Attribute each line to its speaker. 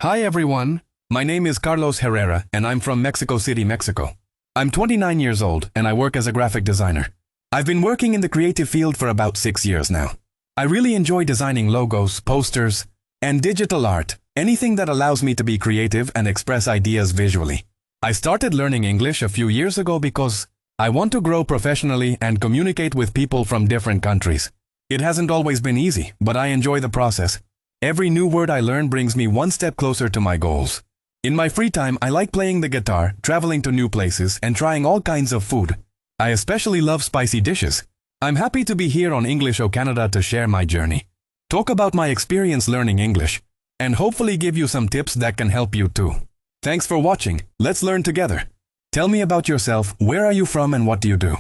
Speaker 1: Hi everyone, my name is Carlos Herrera and I'm from Mexico City, Mexico. I'm 29 years old and I work as a graphic designer. I've been working in the creative field for about 6 years now. I really enjoy designing logos, posters, and digital art, anything that allows me to be creative and express ideas visually. I started learning English a few years ago because I want to grow professionally and communicate with people from different countries. It hasn't always been easy, but I enjoy the process. Every new word I learn brings me one step closer to my goals. In my free time, I like playing the guitar, traveling to new places, and trying all kinds of food. I especially love spicy dishes. I'm happy to be here on EnglishOCanada to share my journey, talk about my experience learning English, and hopefully give you some tips that can help you too. Thanks for watching. Let's learn together. Tell me about yourself, where are you from and what do you do?